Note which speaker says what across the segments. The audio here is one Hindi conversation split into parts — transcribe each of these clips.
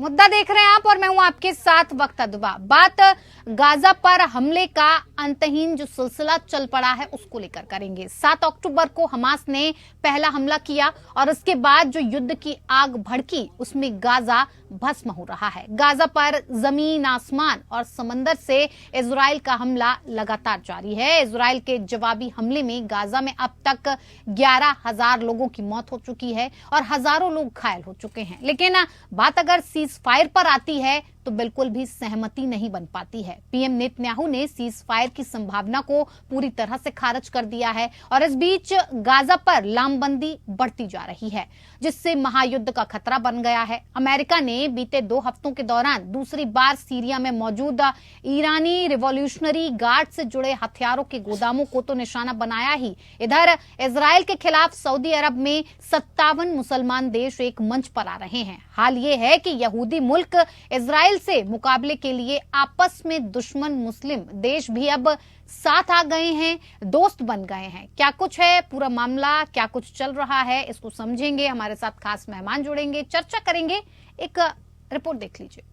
Speaker 1: मुद्दा देख रहे हैं आप और मैं हूं आपके साथ वक्त दुबा। बात गाजा पर हमले का अंतहीन जो सिलसिला चल पड़ा है उसको लेकर करेंगे। 7 अक्टूबर को हमास ने पहला हमला किया और उसके बाद जो युद्ध की आग भड़की उसमें गाजा भस्म हो रहा है। गाजा पर जमीन, आसमान और समंदर से इजराइल का हमला लगातार जारी है। इजराइल के जवाबी हमले में गाजा में अब तक 11,000 लोगों की मौत हो चुकी है और हजारों लोग घायल हो चुके हैं। लेकिन बात अगर सीज फायर पर आती है तो बिल्कुल भी सहमति नहीं बन पाती है। पीएम नेतन्याहू ने सीज फायर की संभावना को पूरी तरह से खारिज कर दिया है और इस बीच गाजा पर लामबंदी बढ़ती जा रही है, जिससे महायुद्ध का खतरा बन गया है। अमेरिका ने बीते 2 हफ्तों के दौरान दूसरी बार सीरिया में मौजूद ईरानी रिवॉल्यूशनरी गार्ड से जुड़े हथियारों के गोदामों को तो निशाना बनाया ही, इधर इजराइल के खिलाफ सऊदी अरब में 57 मुसलमान देश एक मंच पर आ रहे हैं। हाल ये है कि यहूदी मुल्क इजराइल से मुकाबले के लिए आपस में दुश्मन मुस्लिम देश भी अब साथ आ गए हैं, दोस्त बन गए हैं। क्या कुछ है पूरा मामला, क्या कुछ चल रहा है, इसको समझेंगे। हमारे साथ खास मेहमान जुड़ेंगे, चर्चा करेंगे। एक रिपोर्ट देख लीजिए।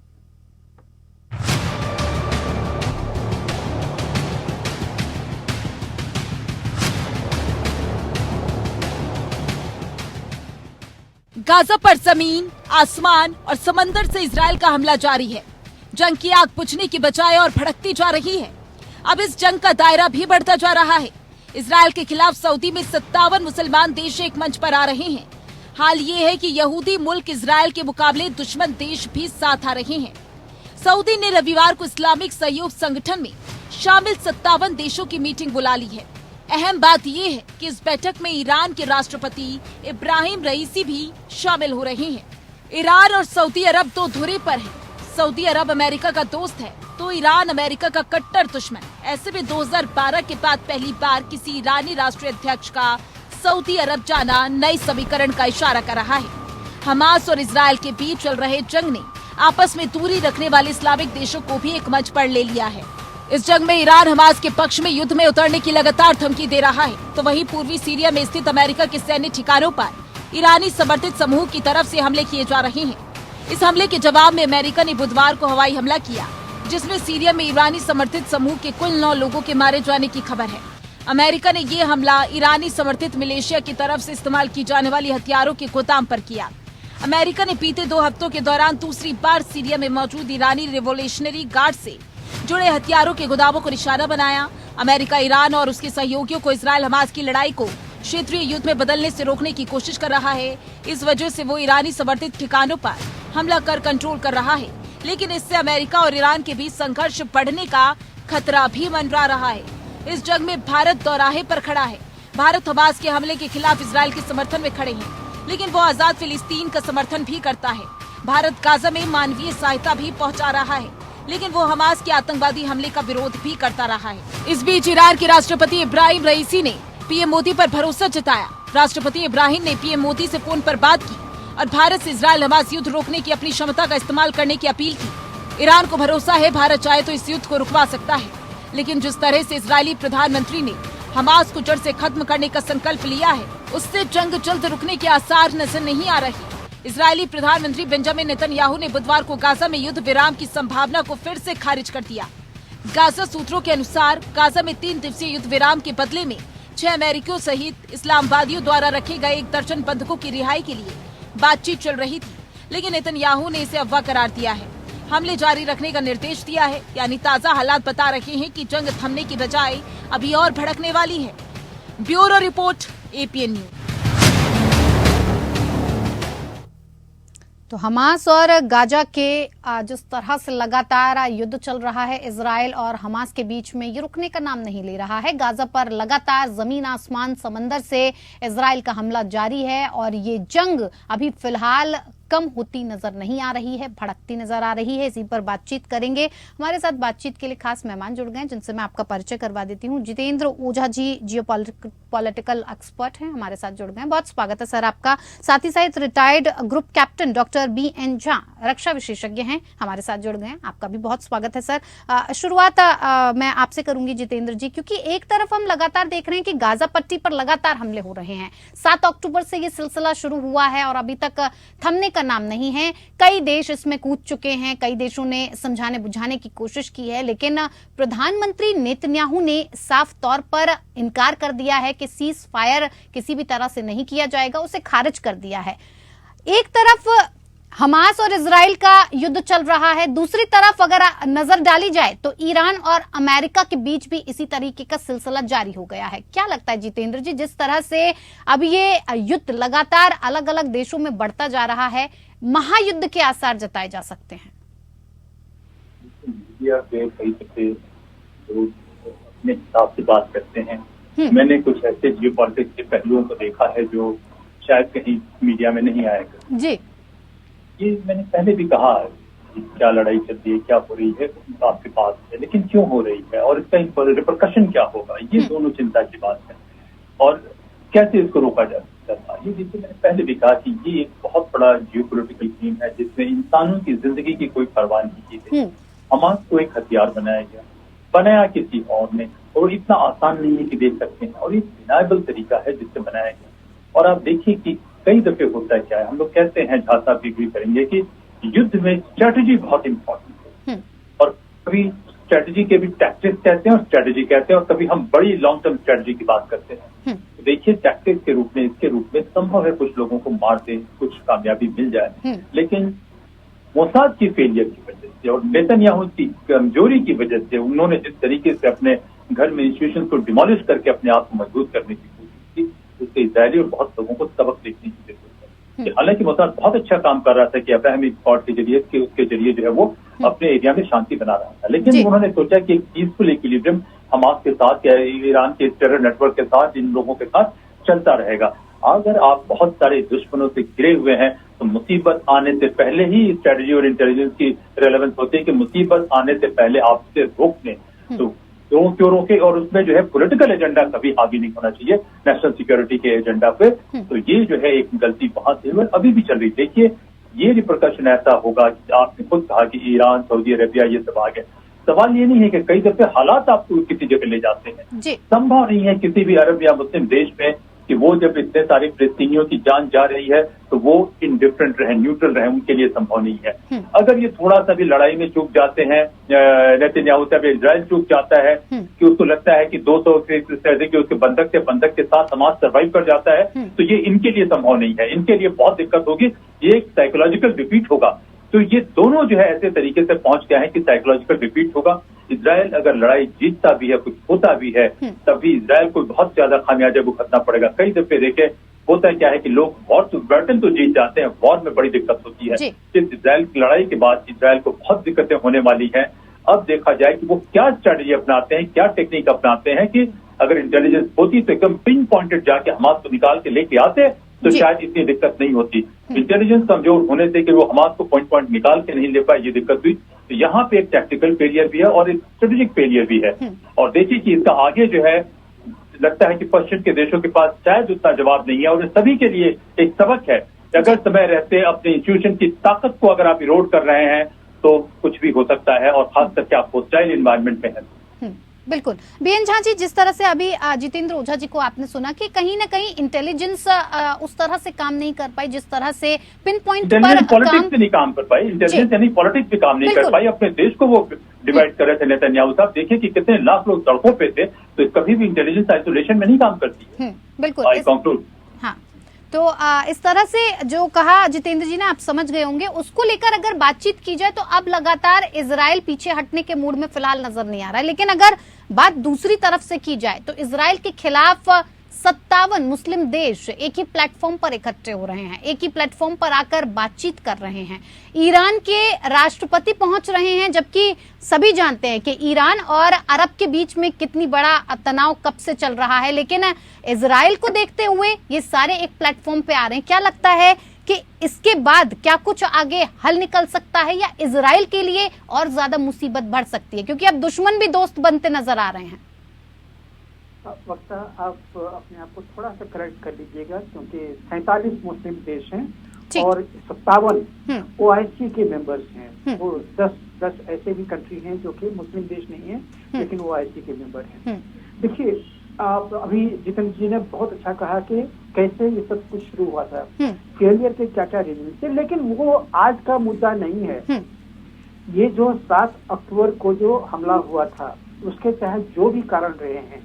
Speaker 2: गाजा पर जमीन, आसमान और समंदर से इजराइल का हमला जारी है। जंग की आग बुझने की बजाय और भड़कती जा रही है। अब इस जंग का दायरा भी बढ़ता जा रहा है। इजराइल के खिलाफ सऊदी में 57 मुसलमान देश एक मंच पर आ रहे हैं। हाल ये है कि यहूदी मुल्क इजराइल के मुकाबले दुश्मन देश भी साथ आ रहे हैं। सऊदी ने रविवार को इस्लामिक सहयोग संगठन में शामिल 57 देशों की मीटिंग बुला ली है। अहम बात यह है कि इस बैठक में ईरान के राष्ट्रपति इब्राहिम रईसी भी शामिल हो रहे हैं। ईरान और सऊदी अरब दो धुरे पर हैं। सऊदी अरब अमेरिका का दोस्त है तो ईरान अमेरिका का कट्टर दुश्मन। ऐसे में 2012 के बाद पहली बार किसी ईरानी राष्ट्रीय अध्यक्ष का सऊदी अरब जाना नए समीकरण का इशारा कर रहा है। हमास और इजराइल के बीच चल रहे जंग ने आपस में दूरी रखने वाले इस्लामिक देशों को भी एक मंच पर ले लिया है। इस जंग में ईरान हमास के पक्ष में युद्ध में उतरने की लगातार धमकी दे रहा है, तो वहीं पूर्वी सीरिया में स्थित अमेरिका के सैन्य ठिकानों पर ईरानी समर्थित समूह की तरफ से हमले किए जा रहे हैं। इस हमले के जवाब में अमेरिका ने बुधवार को हवाई हमला किया, जिसमें सीरिया में ईरानी समर्थित समूह के कुल 9 लोगों के मारे जाने की खबर है। अमेरिका ने ये हमला ईरानी समर्थित मिलिशिया की तरफ से इस्तेमाल की जाने वाली हथियारों के गोदाम पर किया। अमेरिका ने बीते 2 हफ्तों के दौरान दूसरी बार सीरिया में मौजूद ईरानी रिवॉल्यूशनरी गार्ड से जुड़े हथियारों के गोदामों को निशाना बनाया। अमेरिका ईरान और उसके सहयोगियों को इजराइल हमास की लड़ाई को क्षेत्रीय युद्ध में बदलने से रोकने की कोशिश कर रहा है। इस वजह से वो ईरानी समर्थित ठिकानों पर हमला कर कंट्रोल कर रहा है, लेकिन इससे अमेरिका और ईरान के बीच संघर्ष बढ़ने का खतरा भी मंडरा रहा है। इस जंग में भारत दौराहे पर खड़ा है। भारत हमास के हमले के खिलाफ इजराइल के समर्थन में खड़े हैं, लेकिन वो आजाद फिलिस्तीन का समर्थन भी करता है। भारत गाजा में मानवीय सहायता भी पहुंचा रहा है, लेकिन वो हमास के आतंकवादी हमले का विरोध भी करता रहा है। इस बीच ईरान के राष्ट्रपति इब्राहिम रईसी ने पीएम मोदी पर भरोसा जताया। राष्ट्रपति इब्राहिम ने पीएम मोदी से फोन पर बात की और भारत से इजराइल हमास युद्ध रोकने की अपनी क्षमता का इस्तेमाल करने की अपील की। ईरान को भरोसा है भारत चाहे तो इस युद्ध को रुकवा सकता है, लेकिन जिस तरह से इजरायली प्रधानमंत्री ने हमास को जड़ से खत्म करने का संकल्प लिया है, उससे जंग जल्द रुकने के आसार नजर नहीं आ रहे। इजरायली प्रधानमंत्री बेंजामिन नेतन्याहू ने बुधवार को गाजा में युद्ध विराम की संभावना को फिर से खारिज कर दिया। गाजा सूत्रों के अनुसार गाजा में 3 दिवसीय युद्ध विराम के बदले में 6 अमेरिकियों सहित इस्लामवादियों द्वारा रखे गए 1 दर्जन बंधकों की रिहाई के लिए बातचीत चल रही थी, लेकिन नेतन्याहू ने इसे अफवाह करार दिया है। हमले जारी रखने का निर्देश दिया है, यानी ताजा हालात बता रहे हैं कि जंग थमने की बजाय अभी और भड़कने वाली है। Bureau report, APN news.
Speaker 1: तो हमास और गाजा के जिस तरह से लगातार युद्ध चल रहा है इजराइल और हमास के बीच में, ये रुकने का नाम नहीं ले रहा है। गाजा पर लगातार जमीन, आसमान, समंदर से इजराइल का हमला जारी है और ये जंग अभी फिलहाल कम होती नजर नहीं आ रही है, भड़कती नजर आ रही है। इसी पर बातचीत करेंगे। हमारे साथ बातचीत के लिए खास मेहमान जुड़ गए हैं, जिनसे मैं आपका परिचय करवा देती हूँ। जितेंद्र ओझा जी जियोपॉलिटिकल एक्सपर्ट हैं, हमारे साथ जुड़ गए हैं। बहुत स्वागत है सर आपका। साथ ही साथ retired group captain doctor BN Jha, रक्षा विशेषज्ञ हैं, हमारे साथ जुड़ गए हैं। आपका भी बहुत स्वागत है सर। शुरुआत मैं आपसे करूंगी जितेंद्र जी, क्योंकि एक तरफ हम लगातार देख रहे हैं कि गाजा पट्टी पर लगातार हमले हो रहे हैं। 7 अक्टूबर से ये सिलसिला शुरू हुआ है और अभी तक थमने का नाम नहीं है। कई देश इसमें कूद चुके हैं, कई देशों ने समझाने बुझाने की कोशिश की है, लेकिन प्रधानमंत्री नेतन्याहू ने साफ तौर पर इनकार कर दिया है कि सीज फायर किसी भी तरह से नहीं किया जाएगा, उसे खारिज कर दिया है। एक तरफ हमास और इजराइल का युद्ध चल रहा है, दूसरी तरफ अगर नजर डाली जाए तो ईरान और अमेरिका के बीच भी इसी तरीके का सिलसिला जारी हो गया है। क्या लगता है जितेंद्र जी, जिस तरह से अब ये युद्ध लगातार अलग अलग देशों में बढ़ता जा रहा है, महायुद्ध के आसार जताए जा सकते हैं?
Speaker 3: मीडिया पे कई दफे लोग अपने हिसाब से बात करते हैं। मैंने कुछ ऐसे जियोपॉलिटिक्स के पहलुओं को देखा है जो शायद कहीं मीडिया में नहीं आएगा जी। ये मैंने पहले भी कहा है कि क्या लड़ाई चल रही है, क्या हो रही है, आपके पास है, लेकिन क्यों हो रही है और इसका रिपरकशन क्या होगा, ये दोनों चिंता की बात है। और कैसे इसको रोका जा सकता है, ये देखिए मैंने पहले भी कहा कि ये एक बहुत बड़ा जियोपॉलिटिकल गेम है जिसमें इंसानों की जिंदगी की कोई परवाह नहीं की गई। हमास को एक हथियार बनाया गया, बनाया किसी और ने, और इतना आसान नहीं है कि देख सकते हैं, और ये डिनायबल तरीका है जिससे बनाया गया। और आप देखिए कि कई दफे होता है क्या है, हम लोग कहते हैं, जहां साहब भी एग्री करेंगे कि युद्ध में स्ट्रेटेजी बहुत इंपॉर्टेंट है, और कभी स्ट्रेटेजी के भी टैक्टिक्स कहते हैं और स्ट्रेटेजी कहते हैं, और कभी हम बड़ी लॉन्ग टर्म स्ट्रेटेजी की बात करते हैं। तो देखिए टैक्टिक्स के रूप में, इसके रूप में संभव है कुछ लोगों को मार दे, कुछ कामयाबी मिल जाए, लेकिन मोसाद की फेलियर की वजह से और नेतन्याहू की कमजोरी की वजह से, उन्होंने जिस तरीके से अपने घर में इंस्टीट्यूशन को डिमोलिश करके अपने आप को मजबूत करने की कोशिश की, उससे इजरायली और बहुत लोगों को सबक सीखने की जरूरत है। हालांकि मोसाद बहुत अच्छा काम कर रहा था कि अब्राहमिक अकॉर्ड के जरिए, उसके जरिए जो है वो अपने एरिया में शांति बना रहा था, लेकिन उन्होंने सोचा कि एक पीसफुल इक्विलिब्रियम हमास के साथ या ईरान के टेरर नेटवर्क के साथ, इन लोगों के साथ चलता रहेगा। अगर आप बहुत सारे दुश्मनों से घिरे हुए हैं तो मुसीबत आने से पहले ही स्ट्रेटजी और इंटेलिजेंस की रेलेवेंस होती है कि मुसीबत आने से पहले आपसे रोक लें, तो क्यों रोके, और उसमें जो है पॉलिटिकल एजेंडा कभी हावी नहीं होना चाहिए नेशनल सिक्योरिटी के एजेंडा पे। तो ये जो है एक गलती वहां से अभी भी चल रही। देखिए ये रिपरकशन ऐसा होगा कि आपने खुद कहा कि ईरान, सऊदी अरेबिया ये सब आ गए। सवाल ये नहीं है कि कई दफे हालात आपको किसी जगह ले जाते हैं, संभव नहीं है किसी भी अरब या मुस्लिम देश में कि वो जब इतने सारे फिलिस्तीनियों की जान जा रही है तो वो इंडिफरेंट रहे, न्यूट्रल रहे, उनके लिए संभव नहीं है। अगर ये थोड़ा सा भी लड़ाई में चूक जाते हैं, नेतन्याहू से अभी इजराइल चूक जाता है कि उसको लगता है कि 200 से उसके बंधक के साथ समाज सर्वाइव कर जाता है, तो ये इनके लिए संभव नहीं है, इनके लिए बहुत दिक्कत होगी, ये एक साइकोलॉजिकल डिफीट होगा। तो ये दोनों जो है ऐसे तरीके से पहुंच गए हैं कि साइकोलॉजिकल डिफीट होगा। इजराइल अगर लड़ाई जीतता भी है, कुछ होता भी है, तभी इजराइल को बहुत ज्यादा खामियाजा भुगतना पड़ेगा। कई दफे देखे होता है क्या है कि लोग बैटल तो जीत जाते हैं, वॉर में बड़ी दिक्कत होती है। इस इजराइल की लड़ाई के बाद इजराइल को बहुत दिक्कतें होने वाली हैं। अब देखा जाए कि वो क्या स्ट्रैटेजी अपनाते हैं, क्या टेक्निक अपनाते हैं कि अगर इंटेलिजेंस होती तो एकदम पिन पॉइंटेड जाके हमास को निकाल के लेके आते तो शायद इतनी दिक्कत नहीं होती। इंटेलिजेंस कमजोर होने से कि वो हमास को पॉइंट निकाल के नहीं ले पाए, ये दिक्कत हुई। तो यहाँ पे एक टैक्टिकल फेलियर भी है और एक स्ट्रेटेजिक फेलियर भी है। और देखिए कि इसका आगे जो है लगता है कि पश्चिम के देशों के पास शायद उतना जवाब नहीं है, और सभी के लिए एक सबक है कि अगर समय रहते अपने इंस्टीट्यूशन की ताकत को अगर आप इरोड कर रहे हैं तो कुछ भी हो सकता है, और खास करके आप होस्टाइल एनवायरनमेंट में है।
Speaker 1: बिल्कुल। बीएन झा जी, जिस तरह से अभी जितेंद्र ओझा जी को आपने सुना कि कहीं ना कहीं इंटेलिजेंस उस तरह से काम नहीं कर पाई जिस तरह से पिन पॉइंट पर
Speaker 3: पॉलिटिक्स नहीं काम कर पाई, इंटेलिजेंस यानी पॉलिटिक्स भी काम नहीं कर पाई, अपने देश को वो डिवाइड कर रहे थे नेतन्याहू साहब। देखिए कि कितने लाख लोग सड़कों पे थे, तो कभी भी इंटेलिजेंस आइसोलेशन में नहीं काम करती।
Speaker 1: बिल्कुल।
Speaker 3: हाँ,
Speaker 1: तो इस तरह से जो कहा जितेंद्र जी ने, आप समझ गए होंगे, उसको लेकर अगर बातचीत की जाए तो अब लगातार इजराइल पीछे हटने के मूड में फिलहाल नजर नहीं आ रहा है। लेकिन अगर बात दूसरी तरफ से की जाए तो इजराइल के खिलाफ 57 मुस्लिम देश एक ही प्लेटफॉर्म पर इकट्ठे हो रहे हैं, एक ही प्लेटफॉर्म पर आकर बातचीत कर रहे हैं। ईरान के राष्ट्रपति पहुंच रहे हैं, जबकि सभी जानते हैं कि ईरान और अरब के बीच में कितनी बड़ा तनाव कब से चल रहा है। लेकिन इजराइल को देखते हुए ये सारे एक प्लेटफॉर्म पे आ रहे हैं। क्या लगता है कि इसके बाद क्या कुछ आगे हल निकल सकता है, या इजराइल के लिए और ज्यादा मुसीबत बढ़ सकती है, क्योंकि अब दुश्मन भी दोस्त बनते नजर आ रहे हैं?
Speaker 4: वक्ता, आप अपने आप को थोड़ा सा करेक्ट कर लीजिएगा, क्योंकि 47 मुस्लिम देश हैं और 57 OIC के मेंबर्स हैं। वो 10 ऐसे भी कंट्री हैं जो कि मुस्लिम देश नहीं है, लेकिन OIC के मेंबर हैं। देखिए, आप अभी जितेंद्र जी ने बहुत अच्छा कहा कि कैसे ये सब कुछ शुरू हुआ था, फेलियर के क्या क्या रीजन थे, लेकिन वो आज का मुद्दा नहीं है। ये जो 7 अक्टूबर को जो हमला हुआ था, उसके चाहे जो भी कारण रहे हैं,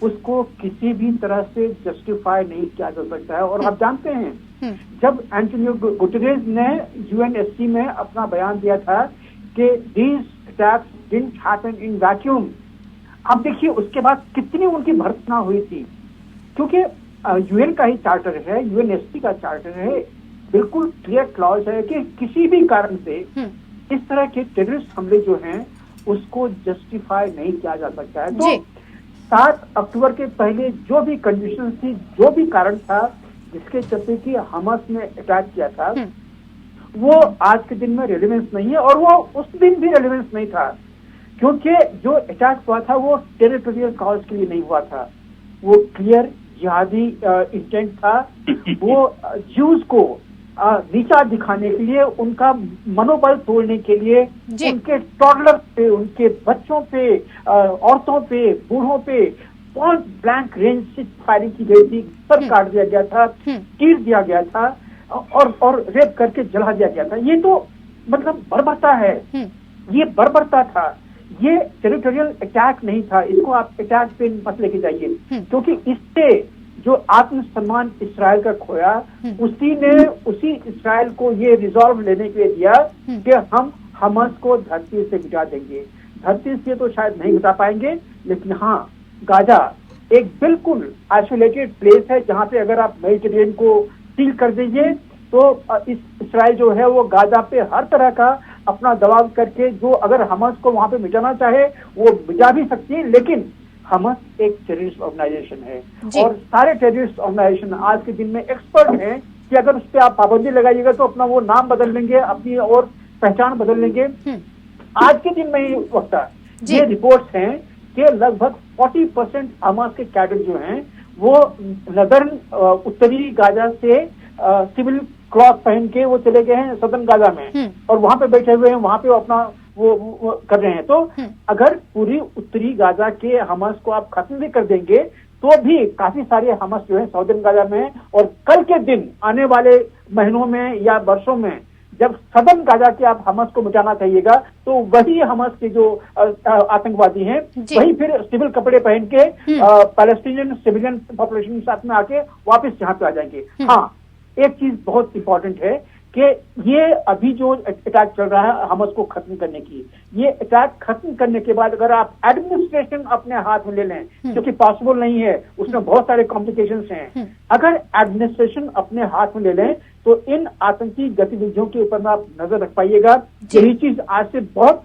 Speaker 4: उसको किसी भी तरह से जस्टिफाई नहीं किया जा सकता है। और आप जानते हैं, जब एंटोनियो गुटेरेस ने यूएनएससी में अपना बयान दिया था कि these attacks didn't happen in vacuum, अब देखिए उसके बाद कितनी उनकी भर्त्सना हुई थी, क्योंकि यूएन का ही चार्टर है, यूएनएससी का चार्टर है, बिल्कुल क्लियर क्लॉज है कि किसी भी कारण से इस तरह के टेररिस्ट हमले जो हैं उसको जस्टिफाई नहीं किया जा सकता है। तो 7 अक्टूबर के पहले जो भी कंडीशन थी, जो भी कारण था जिसके चलते कि हमास ने अटैक किया था, वो आज के दिन में रेलेवेंस नहीं है, और वो उस दिन भी रेलेवेंस नहीं था, क्योंकि जो अटैक हुआ था वो टेरिटोरियल कॉज के लिए नहीं हुआ था, वो क्लियर जिहादी इंटेंट था। वो ज्यूज को नीचा दिखाने के लिए, उनका मनोबल तोड़ने के लिए, उनके टॉडलर्स पे, उनके बच्चों पे, औरतों पे, बूढ़ों पे पॉइंट ब्लैंक रेंज से फायरिंग की गई थी, सर काट दिया गया था, तीर दिया गया था और रेप करके जला दिया गया था। ये तो मतलब बर्बरता है, ये बर्बरता था, ये टेरिटोरियल अटैक नहीं था। इसको आप अटैक पे मत लेके जाइए, क्योंकि इससे जो आत्मसम्मान इसराइल का खोया, उसी इसराइल को ये रिजॉल्व लेने के लिए दिया कि हम हमास को धरती से मिटा देंगे। धरती से तो शायद नहीं मिटा पाएंगे, लेकिन हाँ, गाजा एक बिल्कुल आइसोलेटेड प्लेस है, जहाँ पे अगर आप मेडिटेरियन को सील कर दीजिए तो इसराइल जो है वो गाजा पे हर तरह का अपना दबाव करके, जो अगर हमास को वहां पे मिटाना चाहे वो मिटा भी सकती है। लेकिन हमास एक टेररिस्ट ऑर्गेनाइजेशन है, और सारे टेररिस्ट ऑर्गेनाइजेशन आज के दिन में एक्सपर्ट हैं कि अगर उस पर आप पाबंदी लगाइएगा तो अपना वो नाम बदल लेंगे, अपनी और पहचान बदल लेंगे। आज के दिन में ही वक्त ये रिपोर्ट्स हैं कि लगभग 40% हमास के कैडर जो हैं वो नदर्न उत्तरी गाजा से सिविल क्लॉथ पहन के वो चले गए हैं सदर्न गाजा में, और वहां पे बैठे हुए हैं, वहां पे अपना वो कर रहे हैं। तो अगर पूरी उत्तरी गाजा के हमास को आप खत्म भी कर देंगे तो भी काफी सारे हमास जो है सदर्न गाजा में है, और कल के दिन आने वाले महीनों में या वर्षों में जब सदर्न गाजा के आप हमास को मिटाना चाहिएगा, तो वही हमास के जो आतंकवादी हैं वही फिर सिविल कपड़े पहन के पैलेस्टीनियन सिविलियन पॉपुलेशन के साथ में आके वापस यहाँ पे आ जाएंगे। हाँ, एक चीज बहुत इंपॉर्टेंट है कि ये अभी जो अटैक चल रहा है हमास को खत्म करने की, ये अटैक खत्म करने के बाद अगर आप एडमिनिस्ट्रेशन अपने हाथ में ले लें, जो कि पॉसिबल नहीं है, उसमें बहुत सारे कॉम्प्लिकेशंस हैं, अगर एडमिनिस्ट्रेशन अपने हाथ में ले लें तो इन आतंकी गतिविधियों के ऊपर में आप नजर रख पाइएगा। यही चीज आज से बहुत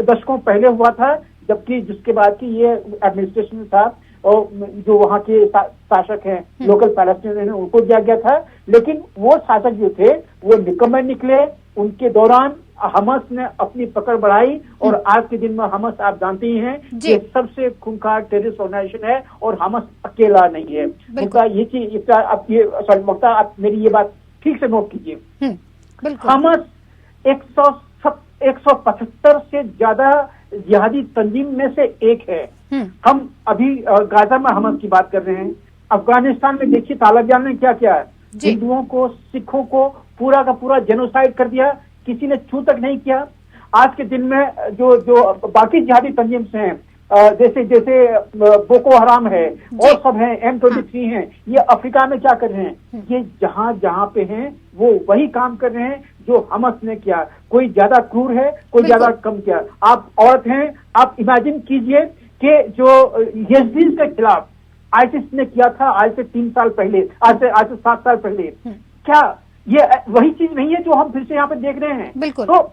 Speaker 4: दशकों पहले हुआ था, जबकि जिसके बाद की ये एडमिनिस्ट्रेशन था और जो वहाँ के शासक हैं, लोकल पैलेस्टीनियन, उनको दिया गया था। लेकिन वो शासक जो थे वो निकम्मे निकले, उनके दौरान हमास ने अपनी पकड़ बढ़ाई, और आज के दिन में हमास आप जानते ही हैं कि सबसे खूंखार टेररिस्ट ऑर्गेनाइजेशन है, और हमास अकेला नहीं है। उनका ये चीज आप मेरी ये बात ठीक से नोट कीजिए। हमास 175 से ज्यादा जिहादी तंजीम में से एक है। हम अभी गाजा में हमास की बात कर रहे हैं, अफगानिस्तान में देखिए तालिबान ने क्या किया है, हिंदुओं को, सिखों को पूरा का पूरा जेनोसाइड कर दिया, किसी ने छू तक नहीं किया। आज के दिन में जो बाकी जिहादी तंजीम से हैं, जैसे बोको हराम है और सब हैं, M23 हैं, ये अफ्रीका में क्या कर रहे हैं, ये जहां पे हैं वो वही काम कर रहे हैं जो हमास ने किया। कोई ज्यादा क्रूर है, कोई ज्यादा कम किया। आप औरत हैं, आप इमेजिन कीजिए कि जो यजीद के खिलाफ आईसिस ने किया था आज से 3 साल पहले, आज से 7 साल पहले, क्या ये वही चीज नहीं है जो हम फिर से यहाँ पे देख रहे हैं? तो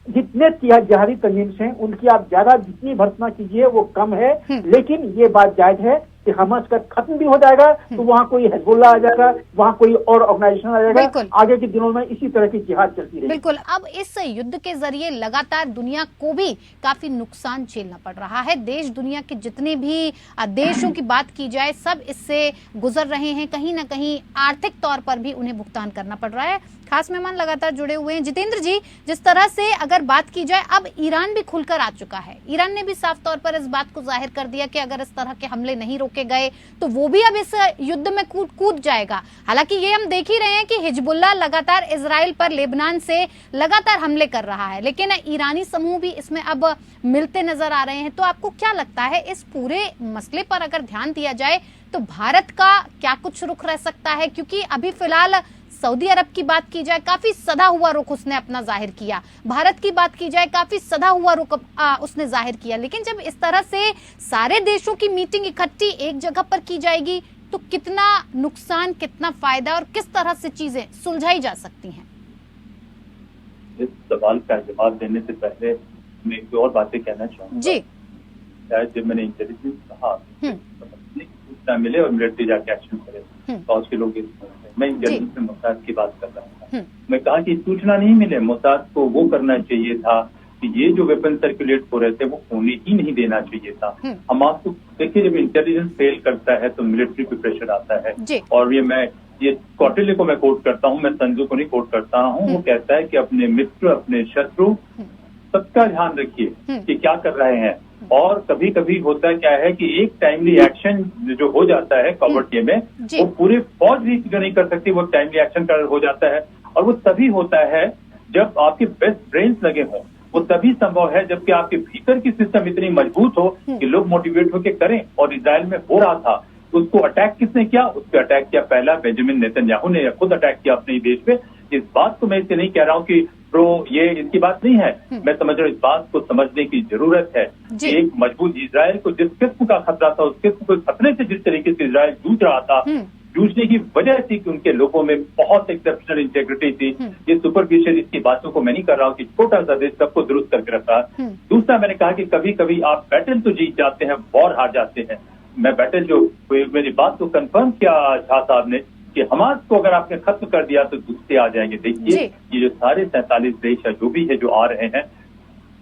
Speaker 4: जितने जिहादी तंजीम हैं उनकी आप ज्यादा जितनी भर्त्सना कीजिए वो कम है, लेकिन ये बात जायज है कि हमास का खत्म भी हो जाएगा तो वहाँ कोई हिजबुल्लाह आ जाएगा, वहाँ कोई और ऑर्गेनाइजेशन आ जाएगा। आगे के दिनों में इसी तरह की जिहाद चलती रहेगी।
Speaker 1: बिल्कुल। अब इस युद्ध के जरिए लगातार दुनिया को भी काफी नुकसान झेलना पड़ रहा है। देश दुनिया के जितने भी देशों की बात की जाए सब इससे गुजर रहे हैं, कहीं ना कहीं आर्थिक तौर पर भी उन्हें भुगतान करना पड़ रहा है। खास मेहमान लगातार जुड़े हुए हैं। जितेंद्र जी, जिस तरह से अगर बात की जाए, अब ईरान भी खुलकर आ चुका है। ईरान ने भी साफ तौर पर इस बात को जाहिर कर दिया कि अगर इस तरह के हमले नहीं रोके गए तो वो भी अब इस युद्ध में कूद जाएगा। हालांकि ये हम देख ही रहे हैं कि हिजबुल्लाह लगातार इजराइल पर लेबनान से लगातार हमले कर रहा है, लेकिन ईरानी समूह भी इसमें अब मिलते नजर आ रहे हैं। तो आपको क्या लगता है, इस पूरे मसले पर अगर ध्यान दिया जाए तो भारत का क्या कुछ रुख रह सकता है? क्योंकि अभी फिलहाल सऊदी अरब की बात की जाए, काफी सधा हुआ रुख उसने अपना जाहिर किया। भारत की बात की जाए, काफी सधा हुआ रुख उसने जाहिर किया। लेकिन जब इस तरह से सारे देशों की मीटिंग इकट्ठी एक जगह पर की जाएगी तो कितना नुकसान, कितना फायदा और किस तरह से चीजें सुलझाई जा सकती हैं?
Speaker 3: इस सवाल का जवाब देने से पहले मैं एक और बातें कहना चाहूँगा
Speaker 1: जी।
Speaker 3: शायद जब मैंने इंटेलिजेंस कहा सूचना मिले और मिलिट्री जाके एक्शन करे, फौज के लोग मैं इंटेलिजेंस में मोसाद की बात कर रहा था। मैं कहा कि सूचना नहीं मिले, मोसाद को वो करना चाहिए था कि ये जो वेपन सर्कुलेट हो रहे थे वो होने ही नहीं देना चाहिए था। हम आपको देखिए, जब इंटेलिजेंस फेल करता है तो मिलिट्री पे प्रेशर आता है। और ये कौटिल्य को मैं कोट करता हूँ, मैं संजू को नहीं कोट करता हूँ। वो कहता है कि अपने मित्र, अपने शत्रु, सबका ध्यान रखिए कि क्या कर रहे हैं। और कभी कभी होता क्या है कि एक टाइमली एक्शन जो हो जाता है कवर्ट में, वो पूरे फौज भी जो नहीं कर सकती, वो टाइमली एक्शन हो जाता है। और वो तभी होता है जब आपके बेस्ट ब्रेन्स लगे हों। वो तभी संभव है जबकि आपके भीतर की सिस्टम इतनी मजबूत हो कि लोग मोटिवेट होकर करें। और इजराइल में हो रहा था, उसको अटैक किसने किया? उस पर अटैक किया पहला बेंजामिन नेतन्याहू ने खुद अटैक किया अपने ही देश पे। इस बात को मैं इससे नहीं कह रहा हूँ कि प्रो ये इसकी बात नहीं है, मैं समझ रहा हूँ इस बात को समझने की जरूरत है कि एक मजबूत इजराइल को जिस किस्म का खतरा था, उस किस्म को खतरे से जिस तरीके से इजराइल जूझ रहा था, जूझने की वजह थी कि उनके लोगों में बहुत एक्सेप्शनल इंटेग्रिटी थी। ये सुपरफिशियल इसकी बातों को मैं नहीं कर रहा हूँ कि छोटा सा देश सबको दुरुस्त करके रखा। दूसरा, मैंने कहा कि कभी कभी आप बैटल तो जीत जाते हैं, वॉर हार जाते हैं। मैं बैटल जो मेरी बात को कंफर्म किया झा साहब ने कि हमास को अगर आपने खत्म कर दिया तो दूसरे आ जाएंगे। देखिए, ये जो सारे 47 देश है जो भी है जो आ रहे हैं,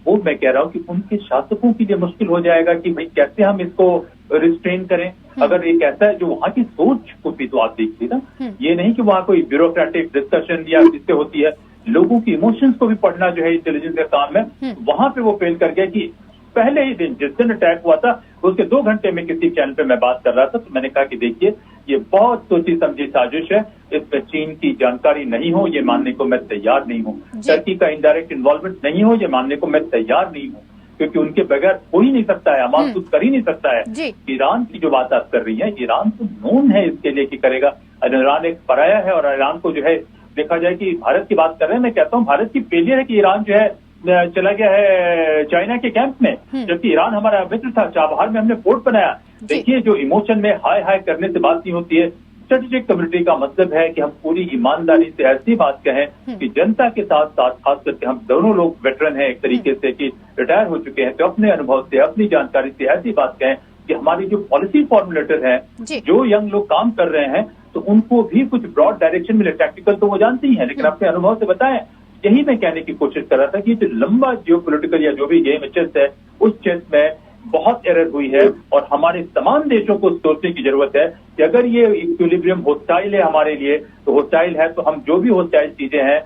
Speaker 3: वो मैं कह रहा हूँ कि उनके शासकों के लिए मुश्किल हो जाएगा कि भाई कैसे हम इसको रिस्ट्रेन करें। अगर एक ऐसा है जो वहाँ की सोच को भी तो आप देखिए ना, ये नहीं कि वहाँ कोई ब्यूरोक्रेटिक डिस्कशन या जिससे होती है, लोगों की इमोशंस को भी पढ़ना जो है इंटेलिजेंस का काम है। वहां पे वो फेल कर गया कि पहले ही दिन जिस दिन अटैक हुआ था उसके 2 घंटे में किसी चैनल पे मैं बात कर रहा था, तो मैंने कहा कि देखिए ये बहुत सोची समझी साजिश है, इसमें चीन की जानकारी नहीं हो ये मानने को मैं तैयार नहीं हूँ, टर्की का इनडायरेक्ट इन्वॉल्वमेंट नहीं हो ये मानने को मैं तैयार नहीं हूँ, क्योंकि उनके बगैर हो ही नहीं सकता है, हमारा कुछ कर ही नहीं सकता है। ईरान की जो बात आप कर रही है, ईरान तो नोन है इसके लिए कि करेगा। ईरान एक पराया है और ईरान को जो है देखा जाए कि भारत की बात कर रहे हैं, मैं कहता हूँ भारत की फेलियर है कि ईरान जो है चला गया है चाइना के कैंप में, जबकि ईरान हमारा मित्र था। चाबहार में हमने पोर्ट बनाया। देखिए, जो इमोशन में हाय हाय करने से बात नहीं होती है। स्ट्रेटेजिक कम्युनिटी का मतलब है कि हम पूरी ईमानदारी से ऐसी बात कहें कि जनता के साथ साथ खास करके हम दोनों लोग वेटरन हैं एक तरीके से कि रिटायर हो चुके हैं, तो अपने अनुभव से अपनी जानकारी से ऐसी बात कहें कि हमारी जो पॉलिसी फॉर्मुलेटर है, जो यंग लोग काम कर रहे हैं, तो उनको भी कुछ ब्रॉड डायरेक्शन मिले। टैक्टिकल तो वो जानते ही हैं, लेकिन अपने अनुभव से बताएं। यही मैं कहने की कोशिश कर रहा था कि जो लंबा जियोपॉलिटिकल या जो भी गेम चेस है, उस चेस में बहुत एरर हुई है और हमारे तमाम देशों को सोचने की जरूरत है कि अगर ये इक्विलिब्रियम होस्टाइल है हमारे लिए, तो होस्टाइल है तो हम जो भी होस्टाइल चीजें हैं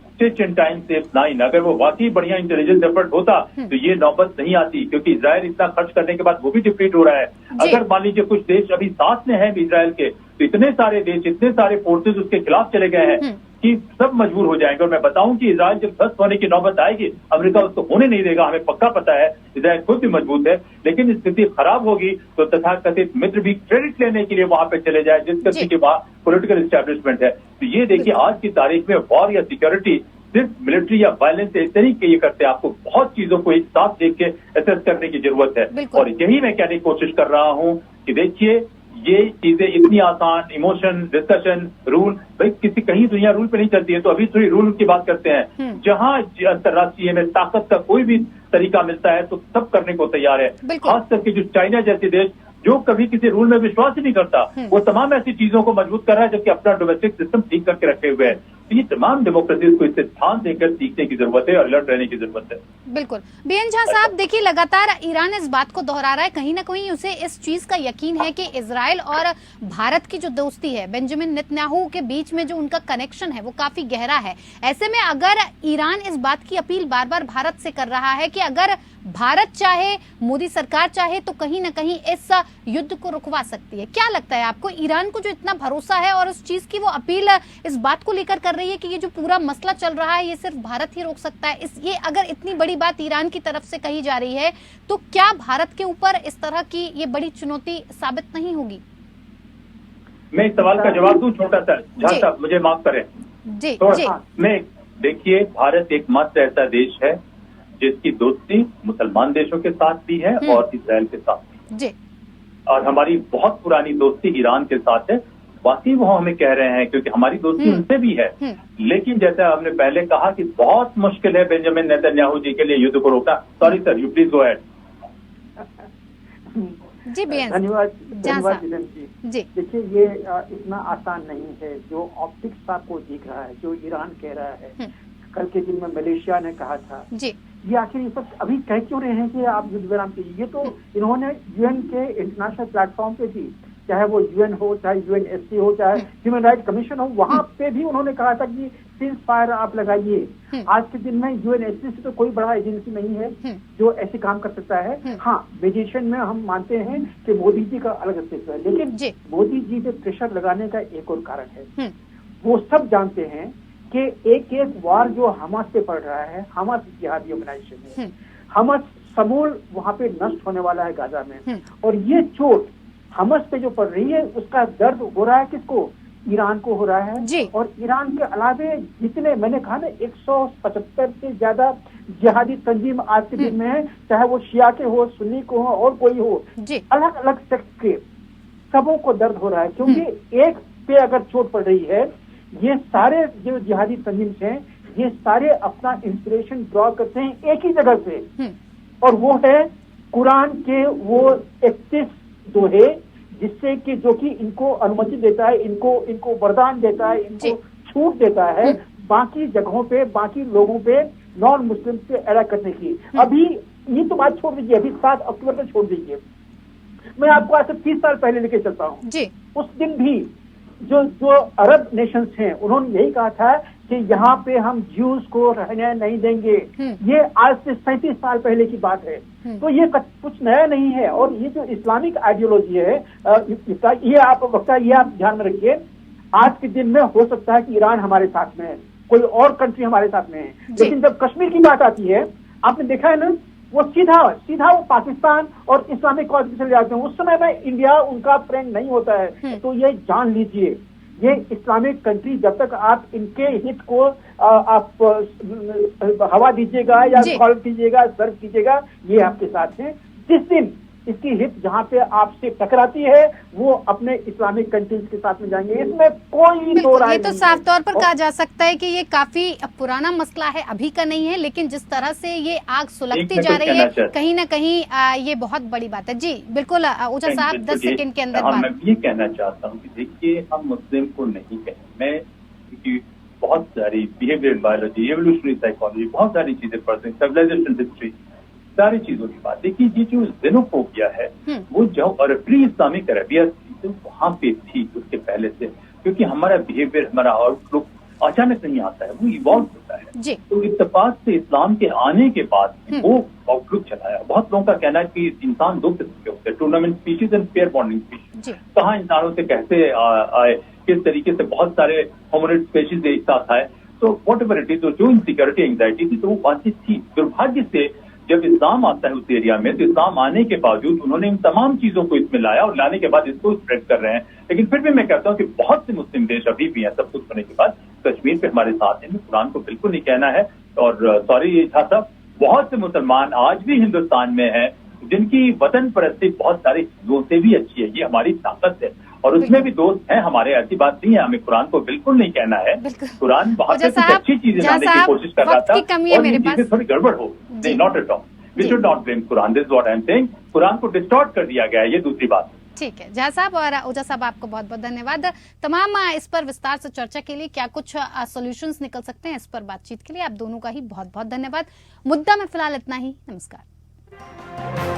Speaker 3: स्टिच इन टाइम सेव 9, अगर वो वाकई बढ़िया इंटेलिजेंस एफर्ट होता तो ये नौबत नहीं आती, क्योंकि इजराइल इतना खर्च करने के बाद वो भी डिप्लीट हो रहा है। अगर मान लीजिए कुछ देश अभी साथ में है इजराइल के, तो इतने सारे देश, इतने सारे फोर्सेज उसके खिलाफ चले गए हैं कि सब मजबूर हो जाएंगे। और मैं बताऊं कि इजराइल जब ध्वस्त होने की नौबत आएगी, अमेरिका उसको होने नहीं देगा, हमें पक्का पता है। इजराइल खुद भी मजबूत है, लेकिन स्थिति खराब होगी तो तथाकथित मित्र भी क्रेडिट लेने के लिए वहां पे चले जाए जिस किसी के वहां पॉलिटिकल एस्टेब्लिशमेंट है। तो ये देखिए, आज की तारीख में वॉर या सिक्योरिटी सिर्फ मिलिट्री या वायलेंस इस तरीके ये करते हैं, आपको बहुत चीजों को एक साथ देख के असेस करने की जरूरत है। और यही मैं कहने की कोशिश कर रहा हूं कि देखिए, ये चीजें इतनी आसान, इमोशन, डिस्कशन, रूल, भाई किसी कहीं दुनिया रूल पे नहीं चलती है, तो अभी थोड़ी रूल की बात करते हैं। जहां अंतर्राष्ट्रीय में ताकत का कोई भी तरीका मिलता है तो सब करने को तैयार है। खास करके जो चाइना जैसे देश जो कभी किसी रूल में विश्वास ही नहीं करता, वो तमाम ऐसी चीजों को मजबूत कर रहा है जबकि अपना डोमेस्टिक सिस्टम ठीक करके रखे हुए है। तो ये तमाम डेमोक्रेसीज को इससे ध्यान देकर सीखने की जरूरत है और अलर्ट रहने की जरूरत है।
Speaker 1: बिल्कुल बीएन झा साहब, देखिए लगातार ईरान इस बात को दोहरा रहा है, कहीं ना कहीं उसे इस चीज का यकीन है कि इजराइल और भारत की जो दोस्ती है, बेंजामिन नेतन्याहू के बीच में जो उनका कनेक्शन है वो काफी गहरा है। ऐसे में अगर ईरान इस बात की अपील बार बार भारत से कर रहा है कि अगर भारत चाहे, मोदी सरकार चाहे तो कहीं ना कहीं इस युद्ध को रुकवा सकती है, क्या लगता है आपको? ईरान को जो इतना भरोसा है और उस चीज की वो अपील इस बात को लेकर कर रही है कि ये जो पूरा मसला चल रहा है ये सिर्फ भारत ही रोक सकता है, ये अगर इतनी बड़ी बात ईरान की तरफ से कही जा रही है तो क्या भारत के ऊपर इस तरह की ये बड़ी चुनौती साबित नहीं होगी?
Speaker 3: मैं इस सवाल का जवाब दूं छोटा सा, झा साहब मुझे माफ करें
Speaker 1: जी जी।
Speaker 3: मैं देखिए, भारत एकमात्र ऐसा देश है जिसकी दोस्ती मुसलमान देशों के साथ भी है और इजराइल के साथ भी
Speaker 1: जी।
Speaker 3: और हमारी बहुत पुरानी दोस्ती ईरान के साथ है। बाकी वो हमें कह रहे हैं क्योंकि हमारी दोस्ती उनसे भी है, लेकिन जैसा हमने पहले कहा कि बहुत मुश्किल है बेंजामिन नेतन्याहू जी के लिए युद्ध को रोकना। Sorry sir, you please go ahead.
Speaker 1: जी
Speaker 4: धन्यवाद जी। देखिए ये इतना आसान नहीं है जो ऑप्टिक्स आपको दिख रहा है, जो ईरान कह रहा है। कल के दिन में मलेशिया ने कहा था
Speaker 1: जी।
Speaker 4: ये आखिर ये सब अभी कह क्यों रहे हैं कि आप युद्ध विराम कीजिए? ये तो इन्होंने यूएन के इंटरनेशनल प्लेटफॉर्म पे भी, चाहे वो यूएन हो, चाहे यूएनएससी हो, चाहे ह्यूमन राइट कमीशन हो, वहां पे भी उन्होंने कहा था कि सीज फायर आप लगाइए। आज के दिन में यूएनएससी से तो कोई बड़ा एजेंसी नहीं है जो ऐसे काम कर सकता है। हाँ, मेडिएशन में हम मानते हैं कि मोदी जी का अलग अस्तित्व है, लेकिन मोदी जी पे प्रेशर लगाने का एक और कारण है। वो सब जानते हैं कि एक एक वार जो हमास पे पड़ रहा है, हमास जिहादी ऑर्गेनाइजेशन है, हमास समूल वहां पे नष्ट होने वाला है गाजा में, और ये चोट हमास पे जो पड़ रही है उसका दर्द हो रहा है किसको? ईरान को हो रहा है। और ईरान के अलावे जितने मैंने कहा ना 175 से ज्यादा जिहादी तंजीम आज के दिन में है, चाहे वो शिया के हो, सुन्नी को हो और कोई हो, अलग अलग सेक्ट के सबों को दर्द हो रहा है। क्योंकि एक पे अगर चोट पड़ रही है, ये सारे जो जिहादी तंजीम हैं ये सारे अपना इंस्पिरेशन ड्रॉ करते हैं एक ही जगह से, और वो है कुरान के वो 31 दोहे जिससे कि जो कि इनको अनुमति देता है, इनको वरदान देता है, इनको छूट देता है बाकी जगहों पे, बाकी लोगों पे, नॉन मुस्लिम से अटैक करने की। अभी ये तो बात छोड़ दीजिए, अभी 7 अक्टूबर को छोड़ दीजिए, मैं आपको आज से 30 साल पहले लेके चलता हूँ। उस दिन भी जो अरब नेशंस हैं उन्होंने यही कहा था कि यहाँ पे हम ज्यूज को रहने नहीं देंगे। ये आज से 37 साल पहले की बात है, तो ये कुछ नया नहीं है। और ये जो इस्लामिक आइडियोलॉजी है ये आप ध्यान में रखिए। आज के दिन में हो सकता है कि ईरान हमारे साथ में है, कोई और कंट्री हमारे साथ में है, लेकिन जब कश्मीर की बात आती है, आपने देखा है ना, वो सीधा वो पाकिस्तान और इस्लामिक कॉज चले जाते हैं। उस समय में इंडिया उनका फ्रेंड नहीं होता है। तो ये जान लीजिए, ये इस्लामिक कंट्री जब तक आप इनके हित को आप हवा दीजिएगा या कॉल कीजिएगा, सर्व कीजिएगा, ये आपके साथ हैं। जिस दिन इसकी हित जहाँ पे आपसे टकराती है वो अपने इस्लामिक कंट्रीज के साथ में जाएंगे, इसमें कोई दो राय नहीं।
Speaker 1: ये तो साफ तौर पर कहा जा सकता है कि ये काफी पुराना मसला है, अभी का नहीं है, लेकिन जिस तरह से ये आग सुलगती जा रही है कहीं ना कहीं ये बहुत बड़ी बात है। जी बिल्कुल ओझा साहब, 10 सेकंड के अंदर
Speaker 3: मैं ये कहना चाहता हूँ कि देखिए, हम मुस्लिम को नहीं कहें, मैं क्योंकि बहुत सारी बिहेवियर बायोलॉजी, एवोल्यूशनरी साइकोलॉजी, बहुत सारी चीजें पढ़ते हैं, सिविलाइजेशन हिस्ट्री, सारी चीजों की बात। देखिए, ये जो जेनोफोबिया है वो जो और प्री इस्लामिक अरबिया थी तो वहां पे थी उसके पहले से, क्योंकि हमारा बिहेवियर, हमारा आउटलुक अचानक नहीं आता है, वो इवॉल्व होता है। तो इत्तेफाक से इस्लाम के आने के बाद वो आउटलुक चलाया। बहुत लोगों का कहना है कि इंसान 2 किस्म के होते हैं, tournament species and pair bonding species. कहाँ इंसानों से कैसे आए, किस तरीके से बहुत सारे होमिनिड स्पीशीज एक साथ आए। तो वॉट एवर इट इज, जो इनसिक्योरिटी एंग्जाइटी थी तो वो बातचीत थी। दुर्भाग्य से जब इस्लाम आता है उस एरिया में, तो इस्लाम आने के बावजूद उन्होंने इन तमाम चीजों को इसमें लाया और लाने के बाद इसको स्प्रेड कर रहे हैं। लेकिन फिर भी मैं कहता हूँ कि बहुत से मुस्लिम देश अभी भी हैं, सब कुछ होने के बाद कश्मीर पे हमारे साथ हैं। कुरान को बिल्कुल नहीं कहना है। और सॉरी झा साहब, बहुत से मुसलमान आज भी हिंदुस्तान में हैं जिनकी वतन परस्ती बहुत सारे हिंदुओं से भी अच्छी है। ये हमारी ताकत है और उसमें भी दोस्त हैं हमारे, ऐसी बात नहीं है। हमें कुरान को बिल्कुल नहीं कहना है। कुरान बहुत से कुछ अच्छी चीजें लाने की कोशिश कर रहा था और ये चीजें थोड़ी गड़बड़ हो, नहीं, not at all. We should not blame Quran, this what I am saying. Quran को डिस्टॉर्ट कर दिया गया है, ये दूसरी बात है।
Speaker 1: ठीक है, झा साहब और ओझा साहब आपको बहुत बहुत धन्यवाद। तमाम इस पर विस्तार से चर्चा के लिए क्या कुछ सॉल्यूशंस निकल सकते हैं, इस पर बातचीत के लिए आप दोनों का ही बहुत बहुत धन्यवाद। मुद्दा में फिलहाल इतना ही। नमस्कार।